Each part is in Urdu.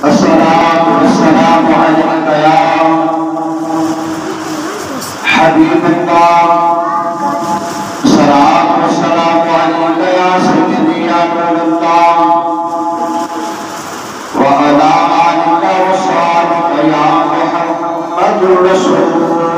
الصلاة والسلام عليك يا حبيب الله الصلاة والسلام عليك يا سيدي يا نور الله وعلى آلك وصحبك يا محمد رسول الله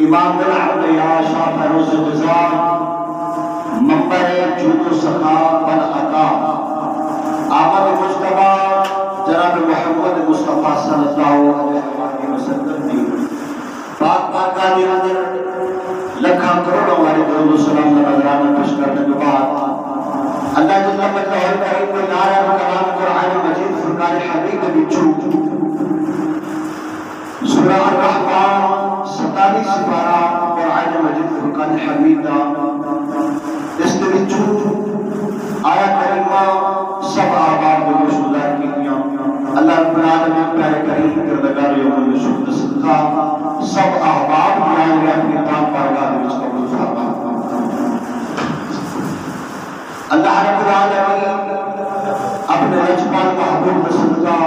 امام العلیہ شاہ فیروز رضا منبع جود و سخا بن عطا آمد مصطفیٰ جناب محمد مصطفیٰ صلی اللہ علیہ وسلم دی پاک پاکہ دی اندر لکھا کروڑوں والے درود و سلام نظرانہ پیش کرنے کے بعد اللہ جل مجدہ الکریم کو نعرہ کلام قرآن مجید فرقان حمید بچو سورہ الرحمن 47 سپارہ قرآن مجید فرقان حمیدہ اس کے وچوں آیا کریمہ سب آباد میں مشہور کیتیاں اللہ رب العالمین پیارے کریم کردگار یوم نشود صدقہ سب آباد میں آئے اپنی پاک بارگاہ میں اس قبول فرما اللہ رب العالمین اپنے رجبان محبوب صدقہ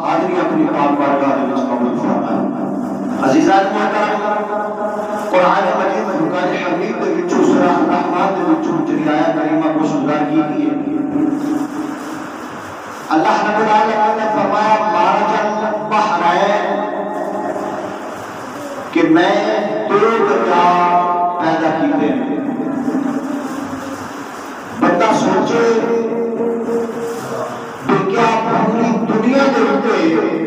حاضری اپنی پاک بارگاہ میں اس قبول فرما عزیزان محترم قرآن مجید فرقان حمید کے وچوں سورہ الرحمن کے وچوں جڑی آیا کریمہ کو سنگار کی ہے اللہ رب العالمین نے فرمایا مارج البحرین کہ میں دو دریا پیدا کیتے ہیں بندہ سوچے کہ کیا پوری دنیا کے ہوتے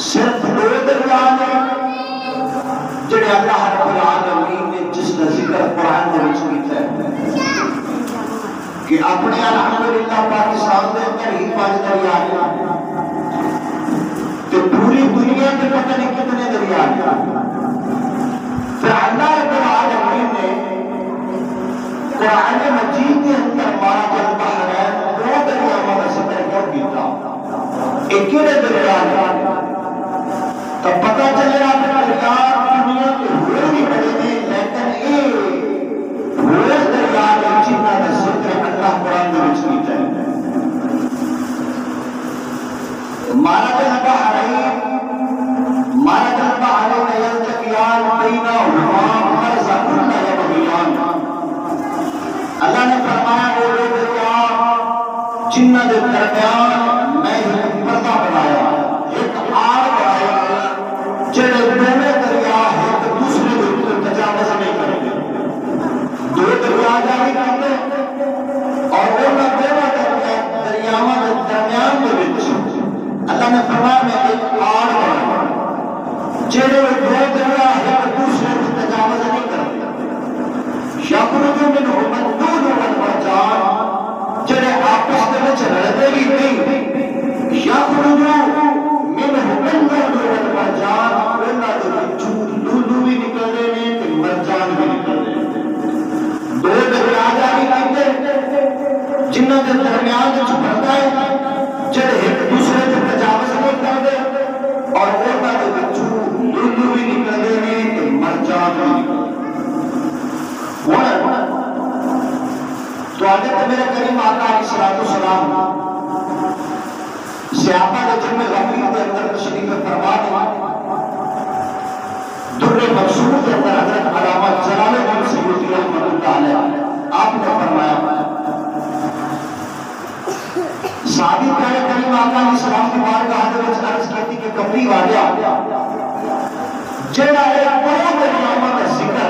صرف دو دریا نے جڑے اللہ رب العالمین نے جس کا ذکر قرآن میں کیتا ہے کہ اپنے الحمدللہ پاکستان دے اندر ہی 5 دریا ہیں کہ پوری دنیا کے پتہ نہیں کتنے دریا ہیں پھر اللہ رب العالمین نے قرآن مجید کے اندر مارج البحرین 2 دریا والا ذکر کیوں کیتا ایک کیڑے دریا ہیں تب پتہ چلے آپ نے دریا دنیا کے ہوئے بھی بڑے ہیں لیکن ایک ہوئے دریا میں جنہ کا ذکر اللہ قرآن میں کیتا ہے مارج البحرین یلتقیان بینہما برزخ لا یبغیان اللہ نے فرمایا وہ دو دریا جنہ دے درمیان میں ایک پردہ بنایا، ایک آڑ بنایا، جڑے دونوں دریا ایک دوسرے کے اوپر تجاوز نہیں کریں گے۔ دو دریا جاری کرتے اور وہ دونوں دریاواں کے درمیان کے وچ اللہ نے فرمایا میں ایک آڑ بنایا، جڑے دو دریا ایک دوسرے کے تجاوز نہیں کریں گے۔ یخرج منہما اللؤلؤ والمرجان، جڑے آپس دے وچ لڑدے بھی نہیں، یخرج منہما اللؤلؤ والمرجان، انہاں دے وچوں لؤلؤ بھی نکلدے نے تے مرجان بھی نکلدے نے۔ دو دریا جاری کیتے جنہاں دے درمیان وچ پردہ ہے، جڑے ایک دوسرے تے تجاوز نہیں کردے اور انہاں دے وچوں لؤلؤ بھی نکلدے نے تے مرجان بھی نکلدے۔ تو آگے تو میرے کریم آقا علیہ السلام صحابہ کے جن میں غفیر کے اندر تشریف فرما دی، در منصور کے اندر حضرت علامہ جلال الدین سیوطی رحمۃ اللہ علیہ آپ نے فرمایا، صحابی پیارے کریم آقا علیہ السلام کی بارگاہ میں عرض کرتی کہ کملی والا جڑا ایک دو دریاواں کا ذکر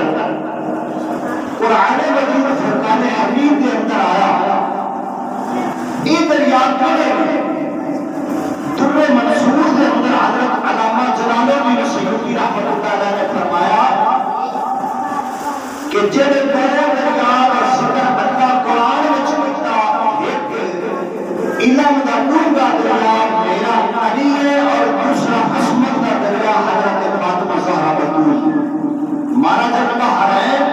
قرآن مجید فرقان حمید کے اندر آیا، یہ دریا کہڑے در منصور کے اندر حضرت علامہ جلال الدین سیوطی رحمۃ اللہ علیہ نے فرمایا کہ جڑے دو دریا کا ذکر اللہ قرآن میں کیتا، ایک علم دا ڈونگا دریا میرا علی ہے اور دوسرا عصمت دا دریا حضرت فاطمہ زہرا بتول۔ مارا جب حرین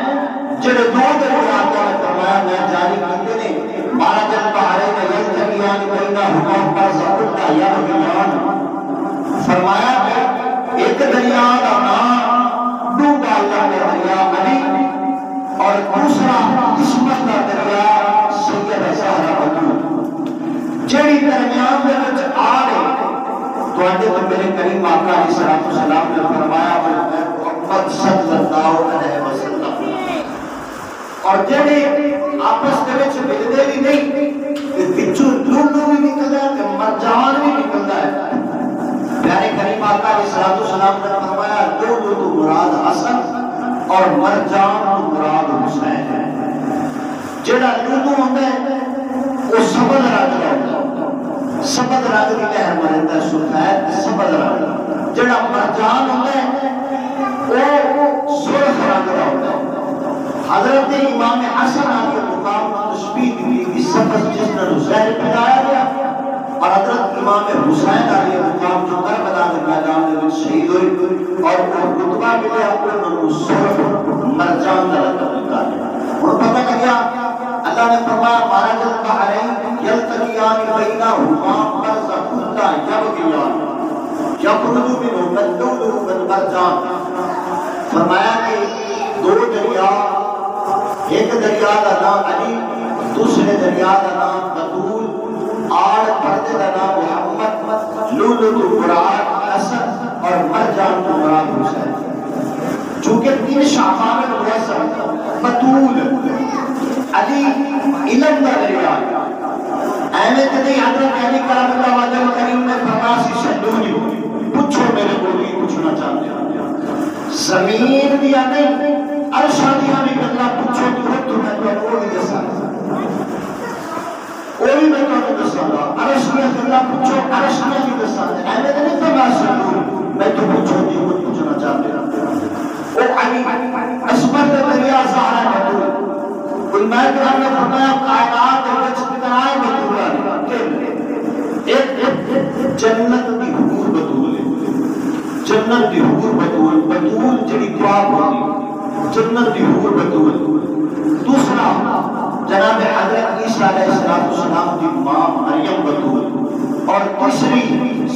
جڑے دو دریا نے فرمایا میں جاری کرتے نے، مارا جب بہارے میں یلتقیان بینہما برزخ لا یبغیان، فرمایا کہ ایک دریا کا نام ڈونگا اللہ کا دریا علی اور دوسرا عصمت کا دریا سیدہ زہرا بتول، جڑی درمیان میں وچ آ گئی تو آگے تو میرے کریم آقا علیہ السلام نے فرمایا محمد صلی اللہ علیہ وسلم، اور جڑے آپس کے وچ ملدے بھی نہیں تے وچوں لؤلؤ بھی نکلدا ہے تے مرجان بھی نکلدا ہے۔ پیارے کریم آقا علیہ السلام نے فرمایا لؤلؤ تو مراد حسن اور مرجان تو مراد حسین ہے۔ جڑا لؤلؤ ہوندا ہے وہ سبز رنگ دا ہوندا ہے، سبز رنگ دی لہر مردا ہے، سفید سبز رنگ۔ جڑا مرجان ہوندا ہے وہ سرخ رنگ دا ہوندا ہے۔ حضرت امام حسن علیہ مقام تشبیہ دی کہ سبز جس نے زہر پھیلایا گیا، اور حضرت امام حسین علیہ مقام جو کربلا کے میدان میں شہید ہوئے اور وہ رتبہ ملے انہوں نے سرخ مرجان کا لقب نکالا۔ اور پتہ لگا اللہ نے فرمایا مارا جل بحرین یلتقیان بینہما برزخ لا یبغیان یخرج منہما اللؤلؤ والمرجان، فرمایا کہ دو دریا، ایک دریا کا نام علی، دوسرے دریا کا نام بطول، آڑ پردے کا نام محمد، لؤلؤ تو مراد اسد اور مرجان تو مراد حسین۔ چونکہ تین شعبان مرسل بطول علی علم کا دریا، اہمیت نہیں حضرت علی کرم اللہ وجہ کریم نے فرمایا سلونی پوچھو میرے کو بھی پوچھنا چاہتے ہیں، زمین دیا نہیں عرشہ دیا بھی اللہ پوچھو تو میں تو وہ بھی دسا وہی میں تو دسا گا، عرش میں اللہ پوچھو عرش میں بھی دسا گا، اہمیت نہیں فرمایا سلونی میں تو پوچھو جی وہ پوچھنا چاہتے ہیں۔ وہ علی عصمت دریا زہرا بطول، علماء کرام نے فرمایا کائنات اور کتنا بطول ایک جنت کی حور بطول ہے، جنت کی حور بطول، بطول جڑی پاک ہوتی جنت کی حور بطول۔ دوسرا جناب حضرت عیسیٰ علیہ السلام کی ماں مریم بطول، اور تیسری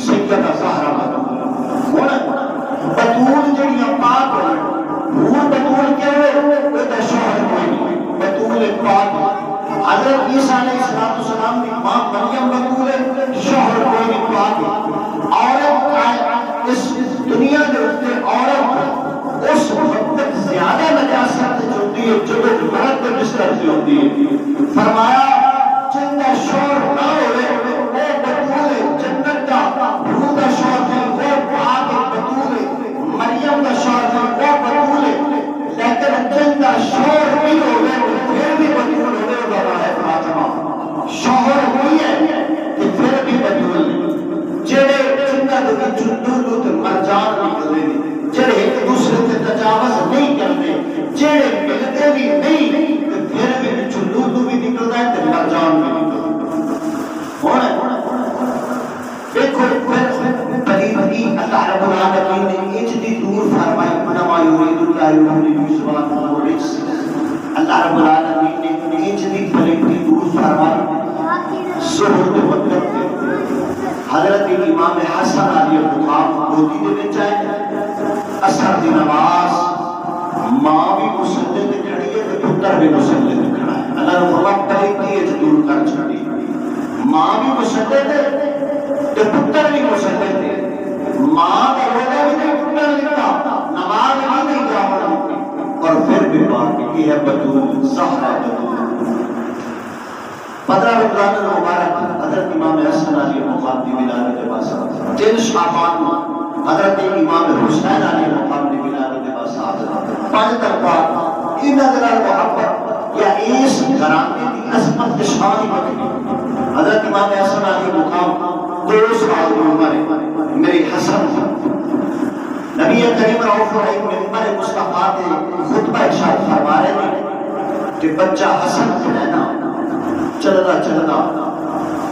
سیدہ زہرا بطول۔ بطول جڑی پاک ہوئی، حور بطول کیا ہے وہ شوہر کوئی نہیں، بطول پاک۔ حضرت عیسیٰ علیہ السلام کی ماں مریم بطول ہے، شوہر کوئی نہیں پاک۔ عورت اس دنیا کے اوپر عورت اس وقت تک زیادہ نجاست جو ہوتی ہے جو مرد کے بستر سے ہوتی ہے۔ فرمایا جن کا شوہر نہ ہو نال جان ملی ہونا دیکھو پلیدی اللہ رب العالمین نے اجدی دور فرمائی انما یرید اللہ لیصلح الرجس اللہ رب العالمین نے اجدی پلیدی دور فرمائی زہد وقت حضرت امام حسن علیہ مقام گودی دے وچ آئے اثر دی نماز ماں بھی مسلے تے کھڑی ہے تے پتر بھی مسلے تے کھڑا ہے اللہ نے فرمایا پلیدی اج دور کر چھڑی ماں بھی مسلے تے پتر بھی مسلے تے ماں دا روزہ بھی نہیں پتر لکھتا نماز بھی نہیں جاوڑا اور پھر بھی بات کی ہے بطول زہرہ بطول 15 رمضان المبارک حضرت امام حسن علیہ مقام کی ولادت کے بعد 3 شعبان حضرت امام حسین علیہ مقام کی ولادت کے بعد 5 ترکات ان نظر محبت یا اس گھرانے کی عظمت کے شان بکری حضرت امام حسن علیہ مقام 2 سال کی عمر میری حسن نبی کریم رؤوف الرحیم ممبر مصطفیٰ کے خطبہ ارشاد فرما رہے ہیں کہ بچہ حسن کو رہنا چلدا چلدا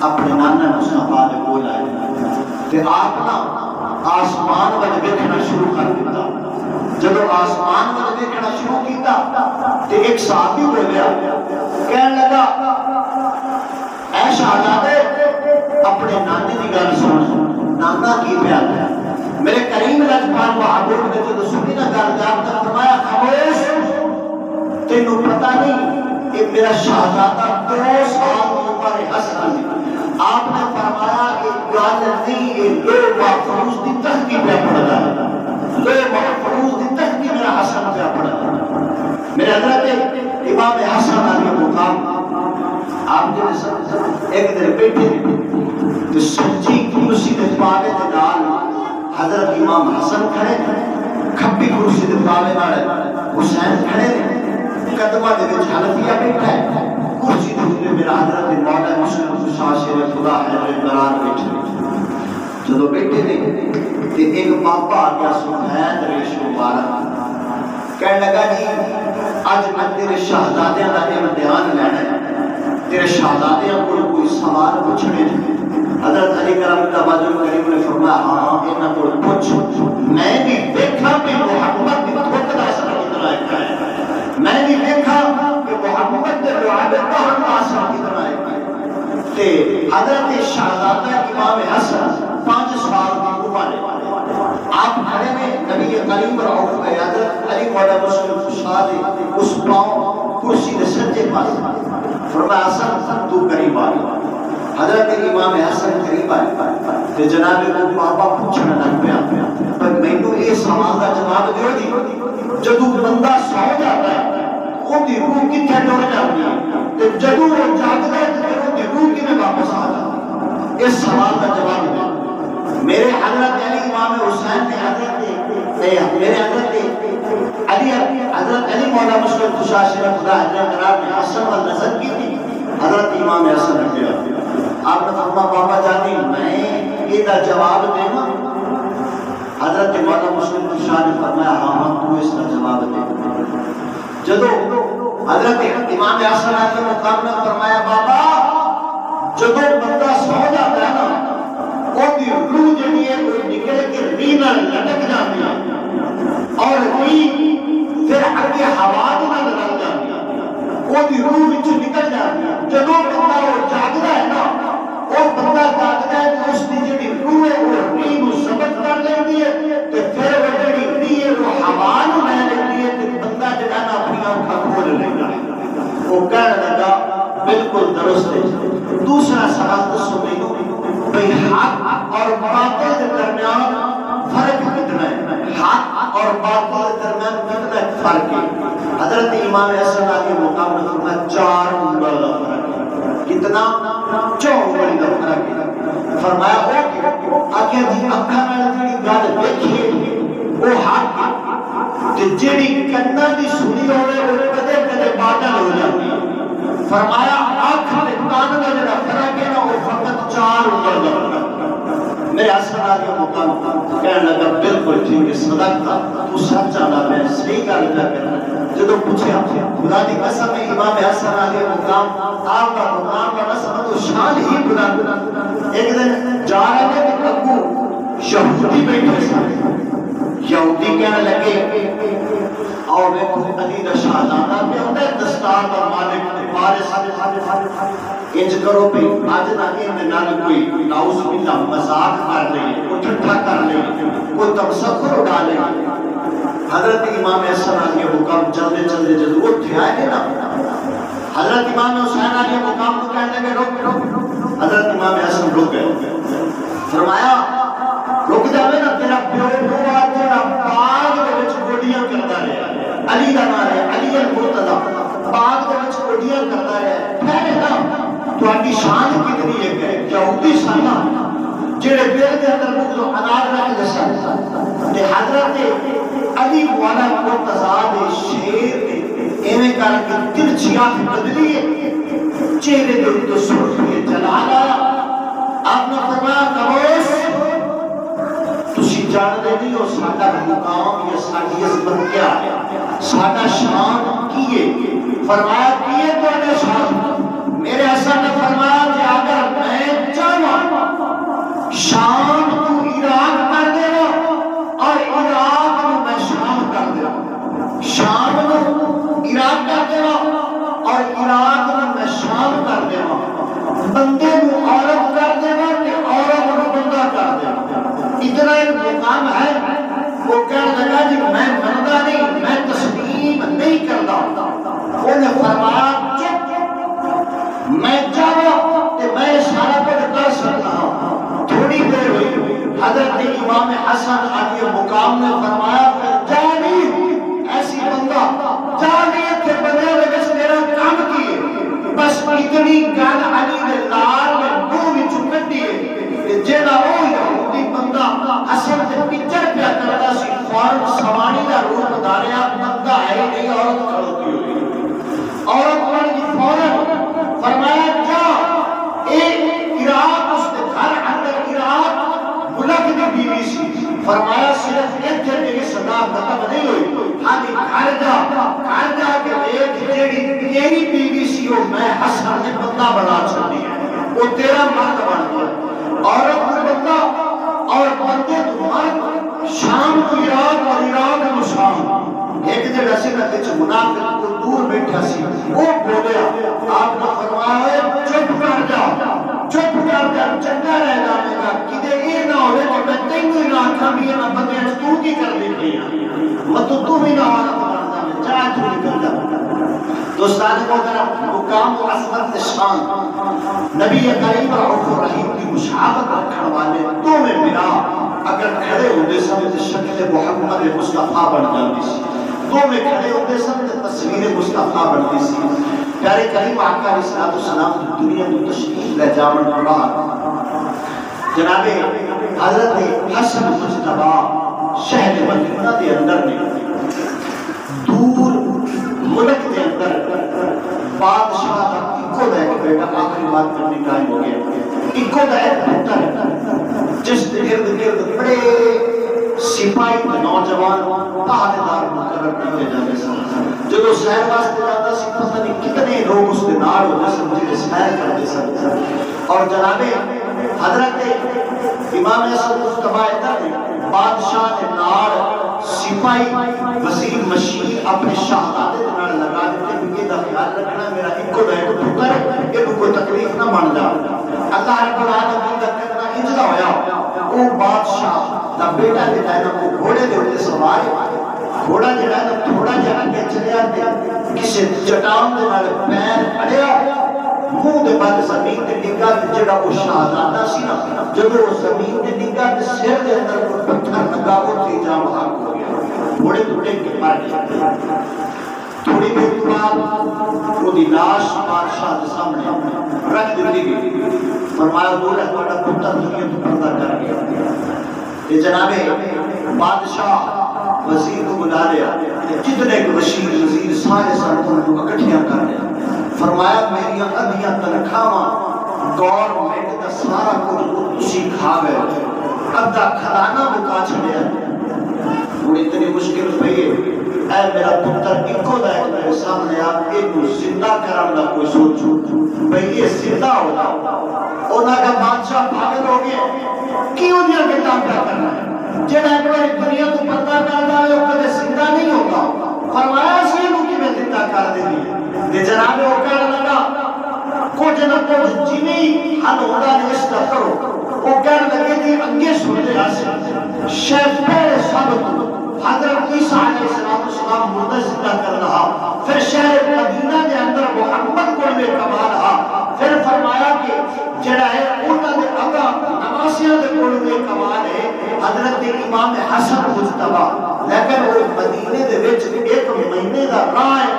اپنے نانا مصطفیٰ نے بولا ہے کہ آپ نا آسمان وچ دیکھنا شروع کر دیتا جب آسمان وچ دیکھنا شروع کیتا تے ایک صحابی بولیا کہنے لگا اے شہزادے اپنے نانے کی گل سن نانا کی پیا میرے کریم لجپال محبوب نے جب سنی نہ گل جان کر فرمایا خاموش تینوں پتہ نہیں کہ میرا شہزادہ 2 سال کی عمر حسن آپ نے فرمایا کہ گل نہیں یہ لو محفوظ کی تختی پہ پڑھ رہا ہے لو محفوظ کی تختی میرا حسن پہ پڑھ رہا ہے میرے حضرت امام حسن علیہ مقام آپ جو ایک دن بیٹھے تو سچی کرسی دے پاوے دے نال حضرت امام حسن کھڑے کھبی کرسی دے پاوے نال حسین کھڑے قدمہ دے وچ حنفیہ بیٹھا ہے کرسی دے اوپر میرا حضرت مولا مسلم خدا شیر خدا ہے قرار بیٹھے جدو بیٹھے نے تے ایک بابا آ گیا سبحان ریش مبارک کہنے لگا جی اج میں تیرے شہزادیاں دا امتحان لینا ہے تیرے شہزادیاں کو کوئی سوال پوچھنے حضرت علی کرم توجہ کریم نے فرمایا ہاں انہاں کو پوچھ میں بھی دیکھا کہ محمد دی خود دا اثر کتنا ہے میں بھی دیکھا کہ محمد دے دعا دے بہت اثر کتنا ہے تے حضرت شہزادہ امام حسن 5 سال کی عمر آپ کھڑے میں نبی کریم رؤوف حضرت علی مولا مسلم خشاد اس پاؤں کرسی دے سجے پاس فرمایا حسن تو قریب آ حضرت امام حسن قریب آئے تے جناب کو بابا پوچھنا لگ پیا پر مینوں یہ سوال دا جواب دیو جی جدوں بندہ سو جاتا ہے او دی روح کتھے ٹر جاتی ہے تے جدوں وہ جاگدا ہے تے او دی روح کیویں واپس آ جاتی ہے اس سوال دا جواب دیو میرے حضرت علی امام حسین نے میرے حضرت علی مولا مسلم خشاشر خدا حضرت قرار میں حسن والنظر کی تھی حضرت امام حسن نے کیا آپ نے فرما بابا جانی میں یہ دا جواب دینا حضرت مولا مسلم خشاشر نے فرمایا ہاں تو اس کا جواب دے جدو حضرت امام حسن نے مقام نے فرمایا بابا جدو بندہ سو جاتا ہے نا وہ دی روح جنی ہے وہ نکل کے رینا لٹک جاتی ہے اور ری پھر اگے ہوا نہ لگ جاتی ہے وہ دی روح وچ نکل جاتی ہے جدو بندہ وہ جاگدا ہے نا وہ بندہ جاگدا ہے کہ اس دی جڑی روح ہے وہ ری نو ثبت کر لیندی ہے تے پھر وہ جڑی ری ہے وہ ہوا نو لے لیندی ہے تے بندہ جڑا نا اپنی آنکھاں کھول لیندا ہے وہ کہنے لگا بالکل درست ہے دوسرا سوال دسو مینوں بھئی حق اور باطل کے درمیان فرق کتنا ہے حق اور باطل کے درمیان کتنا فرق ہے حضرت امام حسن علیہ مقام نے فرمایا 4 انگل کا فرق ہے کتنا 4 انگل کا فرق ہے فرمایا وہ آگے جی اکھاں نال جڑی گل دیکھی وہ حق تے جڑی کناں دی سنی ہوے وہ کدے کدے باطل ہو جاتی ہے فرمایا آنکھ تے کان دا جڑا فرق ہے نا وہ فقط 4 انگل کا فرق ہے میرے حسن علیہ مقام کہنے لگا بالکل ٹھیک ہے صدقہ تو سچ آنا میں صحیح گل کر جدو پوچھا خدا دی قسم ہے امام حسن علیہ السلام آپ کا مقام کا نسب تو شان ہی بلند. ایک دن جا رہے تھے کہ ابو یہودی بیٹھے سن یہودی کہنے لگے اور دیکھو علی دا شہزادہ پہ ہوتا ہے دستار دا مالک وارث انج کرو پہ آج نہ ان نال کوئی ناؤز باللہ مذاق کر لے کوئی ٹھٹھا کر لے کوئی تمسخر اڑا لے. حضرت امام حسن علیہ مقام جلدے جلدے جلدے اٹھے آئے نا حضرت امام حسین علیہ مقام کو کہنے لگے رک. حضرت امام حسن رک گئے فرمایا رک جاوے نا تیرا پیو ہوا تیرا باغ دے وچ گوڈیاں کردا رہے علی دا نام ہے علی المرتضی باغ دے وچ گوڈیاں کردا رہے ٹھہرے نا تہاڈی شان کتنی ہے کہ یہودی سانا جڑے دل دے اندر بغض و عناد رکھ دے سن تے حضرت علی والا مرتضی دے شیر تے ایویں کر کے ترچھی آنکھ بدلی چہرے دے اوپر سرخی جلال آیا. آپ نے فرمایا نوش تسی جان دے نہیں ہو ساڈا مقام یا ساڈی عظمت کیا ہے ساڈا شان کی ہے. فرمایا کی ہے تواڈے شان. میرے حسن نے فرمایا کہ اگر میں چاہواں شام تو عراق کر دے اور عراق کو میں شام کر دے شام کو عراق کر دے اور عراق کو میں شام کر دے بندے کو عورت کر دے کہ عورت کو بندہ کر دے. اتنا ایک مقام ہے وہ کہنے لگا جی میں بندہ نہیں میں تسلیم نہیں کرتا. انہیں فرمایا چپ میں چاہوں کہ میں سارا کچھ کر سکتا ہوں. تھوڑی دیر ہوئی حضرت امام حسن علیہ مقام نے فرمایا جا نہیں ایسی بندہ جا نہیں کہ بندے لگے میرا کام کیے بس اتنی گل علی نے لال میں منہ میں چکٹی ہے جیڑا او یہودی بندہ حسن دے پچھڑ پیا کردا سی فوراً سوانی دا روپ دھاریا بندہ ہے نہیں عورت کھڑوتی ہوئی عورت بن گئی فوراً فرمایا جا اے عراق اس نے گھر اندر عراق ملک دی بیوی سی. فرمایا صرف اتنے میری صدا ختم نہیں ہوئی ہاں گھر جا کے دیکھ جیڑی تیری بیوی سی وہ میں حسن نے بندہ بنا چھوڑی ہے وہ تیرا مرد بن گیا. عورت کو بندہ اور بندے تو مرد شام کو عراق اور عراق کو شام. ایک جگہ سے نہ کچھ منافق کو دور بیٹھا سی وہ بولیا آپ نے فرمایا چپ کر جا چنگا رہ جانے گا کدے یہ نہ ہوئے کہ میں تینوں ہی نہ آکھاں بھی نہ بندے تو کی کر دیتی ہیں مطلب تو بھی نہ آنا بنانا میں چاہ تو نکل جا. دوستان محترم مقام و عظمت شان نبی کریم رؤوف الرحیم کی مشابہت رکھنے والے دو میں بنا اگر کھڑے ہوتے سمجھ شکل محمد مصطفیٰ بن جاتی سی دو میں کھڑے ہوتے سمجھ تصویر مصطفیٰ بنتی سی. پیارے کریم آقا علیہ السلام دنیا میں تشریف لے جاون کے بعد جناب حضرت حسن مجتبی شہر مدینہ دے اندر نے دور ملک دے اندر بادشاہ کا اکو دا ایک بیٹا آخری بات کرنے ٹائم ہو گیا اکو دا ایک پتر جس ارد گرد بڑے سپاہی نوجوان پہرےدار مقرر کیے جاتے سن. جب سیر واسطے جاتا سی پتہ نہیں کتنے لوگ اس کے نال ہوتے سن جنہیں سیر کرتے سن. اور جناب حضرت امام حسن مجتبی ادھر نے بادشاہ نے نال سپاہی وزیر مشیر اپنے شہزادے کے نال لگا دیتے کہ یہ خیال رکھنا میرا اکو دا ایک پتر ہے یہ کوئی تکلیف نہ بن جا. اللہ رب العالمین کا کہنا اجلا ہویا وہ بادشاہ دا بیٹا جڑا ہے وہ گھوڑے دے اوپر سوار گھوڑا جڑا ہے تھوڑا جہا کے چلیا تے کسی چٹان دے نال پیر اڑیا منہ دے بعد زمین تے ڈگا جڑا وہ شہزادہ سی نا جب وہ زمین تے ڈگا تے سر دے اندر کوئی پتھر لگا وہ تے جام ہاک ہو گیا گھوڑے ٹوٹے کے مار گیا. تھوڑی دیر بعد وہ دی لاش بادشاہ کے سامنے رکھ دی گئی. فرمایا بولا تھوڑا پتر دنیا تو پردہ کر گیا. یہ جناب بادشاہ وزیر کو بلا لیا جتنے وزیر وزیر سارے سارے کو اکٹھیاں کر لیا. فرمایا میری ادھیاں تنخواہاں گورنمنٹ کا سارا کچھ تسی کھا گئے ادھا کھلانا مکا چھڑیا ہوں اتنی مشکل پئی ہے، اے میرا پتر اکو دا ایک میرے سامنے آ کے زندہ کرن دا کوئی سوچو بھئی یہ زندہ ہوگا، انہاں کا بادشاہ پاگل ہو گیا کیوں دیا کتاب کیا کرنا ہے، جنہاں ایک بار دنیا تو پتہ کر دا ہے وہ کدے زندہ نہیں ہوگا، فرمایا سی انہوں کی میں زندہ کر دیں گے جناب وہ کہنے لگا کچھ نہ کچھ جنہی حد ہوگا رشتہ کرو، وہ کہنے لگے دی انگے سنتے آسے شیف پہلے ثابت حضرت عیسیٰ علیہ السلام مردہ زندہ کر رہا، پھر شہر مدینہ کے اندر محمد کو میں کما رہا، پھر فرمایا کہ جڑا ہے اوٹا دے اگا نماسیاں دے کوڑ میں کما رہے حضرت امام حسن مجتبہ، لیکن وہ مدینہ دے وچ ایک مہینے دا راہ ہے،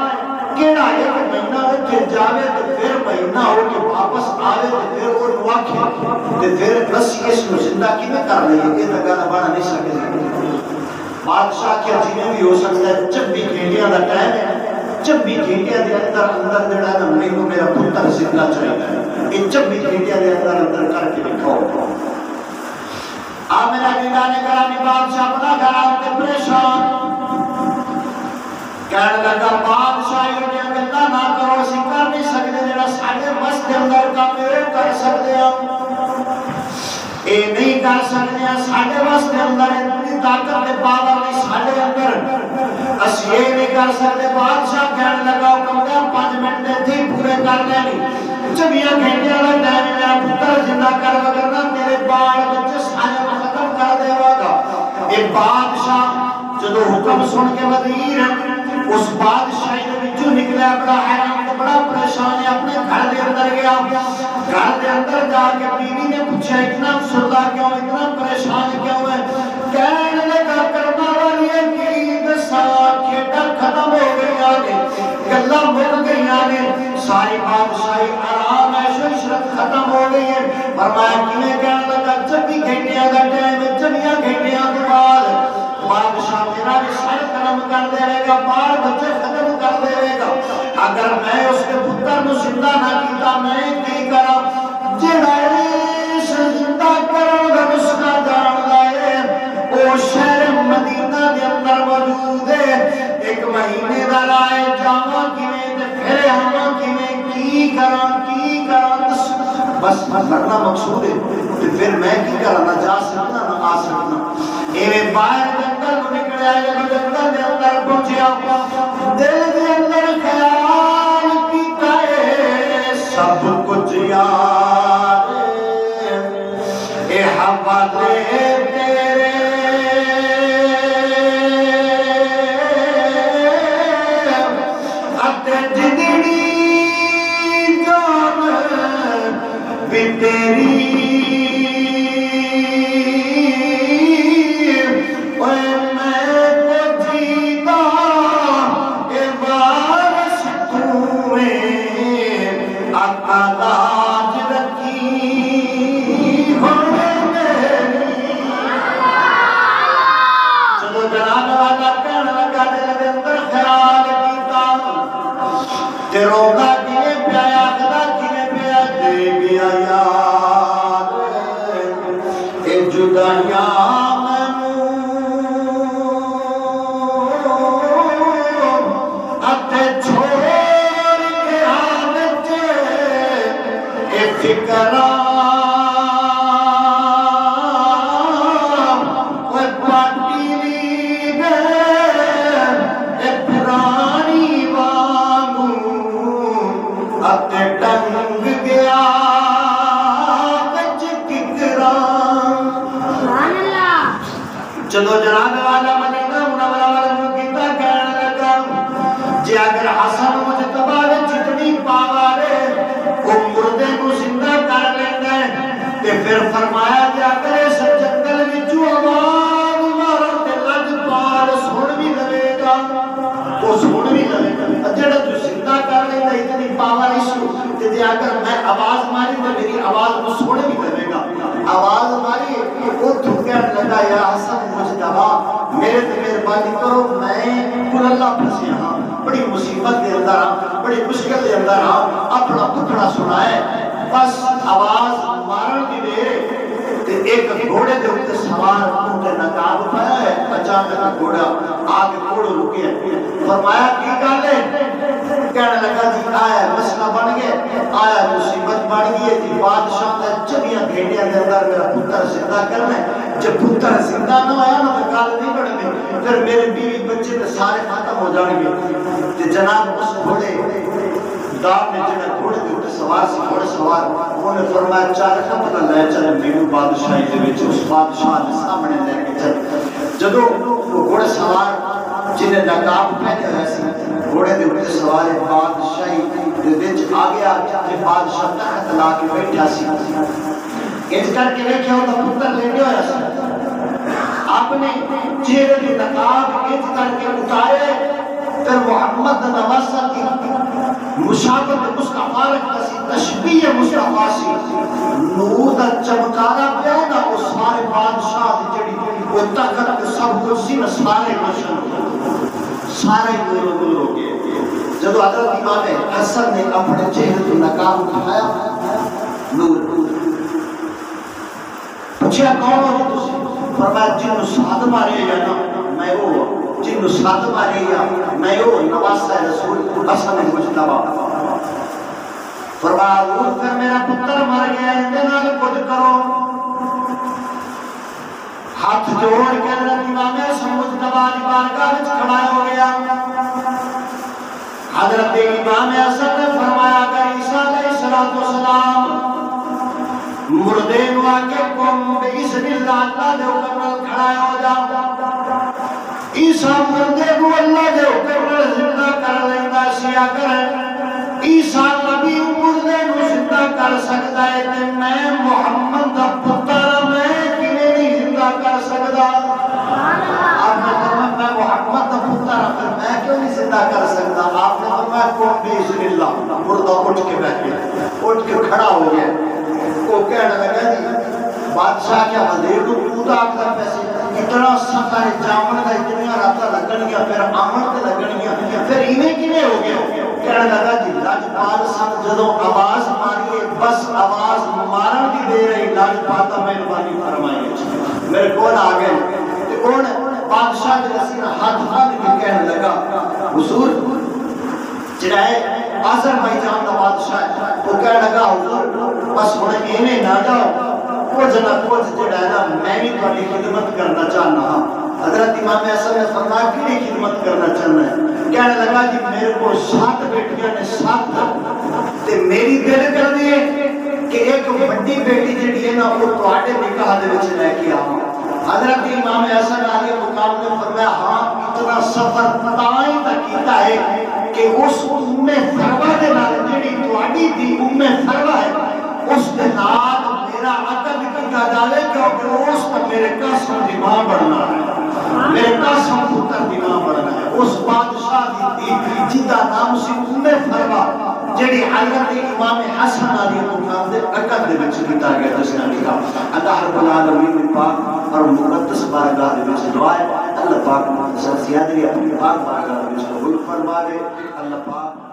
کیڑا ایک مہینہ ہو کے جاوے تو پھر مہینہ ہو کے واپس آوے تو پھر وہ نواکھے تو پھر بس اس کو زندہ کی میں کر رہی ہے کہ لگانا بڑا نہیں سکے بادشاہ کیا جنہیں بھی ہو سکتا ہے جب بھی گھنٹیاں دا ٹائم ہے، جب بھی گھنٹیاں دے اندر جڑا ہے میں کو میرا پتر زندہ چاہیے ہے، جب بھی گھنٹیاں دے اندر کر کے دکھاؤ آمینہ دیدانے کرامی بادشاہ اپنا گھران کے پریشان کہنے لگا بادشاہی انہیں گلہ نہ کرو اسی کر نہیں سکتے جڑا ساڑھے مسجد اندر کا میرے کر سکتے ہیں اے نہیں کر سکتے ہیں ساڑھے مسجد اندر اتنی طاقت کے پاور نہیں ساڑھے اندر اس یہ نہیں کر سکتے بادشاہ کہنے لگا کم دیا 5 منٹ تھی پورے کر لینی جب یہ گھنٹے والا ٹائم میرا پتر زندہ کر وگرنا میرے بال بچے ساڑھے میں ختم کر دے گا ایک بادشاہ جدو حکم سن کے وزیر اس بادشاہی نے بچو نکلے بڑا حیران تو بڑا پریشان ہے اپنے گھر دے اندر گیا گھر دے اندر جا کے بیوی نے پوچھا اتنا سردہ کیوں اتنا پریشان کیوں ہے کہنے لگا کرنا والی ہے کہ ساتھ کھیٹا ختم ہو گئی آگے گلہ مل گئی آگے ساری بادشاہی آرام عیش و عشرت ختم ہو گئی ہے فرمایا کیویں کہنے لگا جب بھی گھنٹیاں کا ٹائم ہے جب یہ گھنٹیاں کے بعد بادشاہ میرا بھی سر کرم کر دے گا بار بچے ختم کر دے گا اگر میں اس کے پتر کو زندہ نہ کیتا میں نہیں کرا جڑائش زندہ کرن دا نسخہ جان لائے او شہر مدینہ دے اندر موجود ہے 1 مہینے دا رائے جاواں کیویں تے پھر آواں کیویں کی کراں بس کرنا مقصود ہے تو پھر میں کی کرا نہ جا سکتا نہ آ سکتا ایویں باہر جنگل کو نکلیا جب جنگل دے اندر پہنچیا دل دے اندر خیال کیتا ہے سب کچھ یار اے حوالے تیرے اتے جدڑی جان بھی تیری روگا کیے پیایا خدا کیے پیا دے گیا یار اے جدائیاں مینوں اتے چھوڑ کے آوچ اے فکراں اے پاٹی لی گئے اے پرانی اتے ٹنگ گیا کچھ ککرام جدو جناب والا مدینہ منورہ والا کیتا کہنے لگا جی اگر حسن مجتبہ جتنی پاوارے وہ مردے کو زندہ کر لینا ہے تے پھر فرمایا کہ اگر اس جنگل وچوں آواز مارن تے لج پال سن بھی لگے گا وہ سن بھی لگے گا جڑا تو زندہ کر لینا اتنی پاور تے اگر میں آواز ماری تو میری آواز کو سن بھی لگے گا آواز ماری وہ تو کہنے لگا یا حسن مجتبہ میرے تے مہربانی کرو میں کل اللہ پھنسیا ہاں بڑی مصیبت دے اندر ہاں بڑی مشکل دے اندر ہاں اپنا پتھڑا سنائے بس آواز مارن دی دے تے ایک گھوڑے دے اوپر سوار اونٹے نقاب پایا ہے، اچانک گھوڑا آگے گھوڑا رکے، فرمایا کی گل ہے؟ کہنے لگا جی آیا مسئلہ بن گیا، آیا مصیبت بن گئی ہے جی، بادشاہ نے 24 گھنٹے کے اندر میرا پتر زندہ کرنا ہے، جب پتر زندہ نہ ہویا نا تو گل نہیں بننی، پھر میرے بیوی بچے تے سارے ختم ہو جان گے۔ تے جناب اس گھوڑے دار نے جڑا گھوڑے دے اوپر سوار سی، گھوڑے سوار انہوں نے فرمایا چل اپنا لے چلے میرے بادشاہی دے وچ، اس بادشاہ دے سامنے لے کے چل۔ جدوں وہ گھوڑے سوار جنہیں نقاب پہنے ہوئے سی گھوڑے دے اوپر سوار بادشاہی دے وچ آ گیا، تے بادشاہ تخت لا کے بیٹھا سی، انج کر کے ویکھیا او پتر لیٹے ہویا سی، اپنے چہرے تے نقاب انج کر کے اتارے، پھر محمد نواسہ کی مشابہت مصطفیٰ رکھتا سی، تشبیہ مصطفیٰ سی، نور دا چمکارا پیا نا وہ سارے بادشاہ دی جڑی وہ طاقت سب کچھ سی نا سارے روشن سارے نور ہو گئے۔ جب حضرت امام حسن نے اپنے چہرے تو نقاب اٹھایا، نور پوچھا کون ہو تسی؟ فرمایا جن ساتھ مارے یا نا میں وہ، جن ساتھ مارے یا میں وہ نواسہ رسول حسن مجتبہ۔ فرمایا وہ پھر میرا پتر مر گیا، اندے نال کچھ کرو۔ ہاتھ جوڑ کے حضرت امام حسن مجتبہ دی بارگاہ وچ کھڑا ہو گیا۔ حضرت امام حسن نے فرمایا کہ عیسیٰ علیہ السلام مردے نو آکے قوم بِإِذْنِ اللہ اللہ دے حکم کھڑا ہو جا۔ عیسیٰ مردے نو اللہ دے حکم زندہ کر لیندا سی، اگر عیسیٰ نبی مردے نو زندہ کر سکتا ہے تے میں محمد دا پتر میں کیویں نہیں زندہ کر سکتا؟ آپ نے فرمایا میں محمد دا پتر پھر میں کیوں نہیں زندہ کر سکتا؟ آپ نے فرمایا قوم بِإِذْنِ اللہ، مردہ اٹھ کے بیٹھ گیا، اٹھ کے کھڑا ہو گیا۔ وہ کہنے لگا جی بادشاہ کیا وزیر کو پودا آکتا پیسے اتنا سکتا ہے جامن کا اتنیا راتا لگن گیا، پھر آمن کے لگن گیا، پھر انہیں کینے ہو گیا؟ کہنے لگا جی لاجپال سب جدوں آواز ماری، بس آواز مارن دی دے رہی، لاجپاتا مہربانی فرمائی میرے کون آگئے کون بادشاہ کے رسین ہاتھ ہاتھ کے کہنے لگا حضور چنائے آذربائیجان کا بادشاہ ہے، وہ کہنے لگا حضور بس ہونے انہیں نہ جاؤ، کچھ نہ کچھ جڑا ہے نا میں بھی تھوڑی خدمت کرنا چاہنا ہاں۔ حضرت امام حسن نے فرمایا کہ نہیں خدمت کرنا چاہنا ہے؟ کہنے لگا جی میرے کو 7 بیٹیاں نے 7 تے میری دل کر دیے کہ ایک بڑی بیٹی جڑی ہے نا وہ تواڈے نکاح دے وچ لے کے آواں۔ حضرت امام حسن علیہ مقام نے فرمایا ہاں اتنا سفر تائیں تک کیتا ہے کہ اس فروا دے نال جڑی تواڈی دی فروا ہے اس دے نال میرا عقد کیتا جاوے کیونکہ اس پر میرے قاسم دی ماں بڑھنا ہے، میرے قاسم پتر دی ماں بڑھنا ہے۔ اس بادشاہ دی جدا نام سی فروا جڑی حضرت امام حسن علیہ مقام دے عقد دے وچ کیتا گیا دسنا لکھا۔ اللہ رب العالمین نے پاک اور مقدس بارگاہ دے وچ دعا ہے اللہ پاک سر سیادری اپنی پاک بارگاہ دے وچ قبول فرمائے۔ اللہ پاک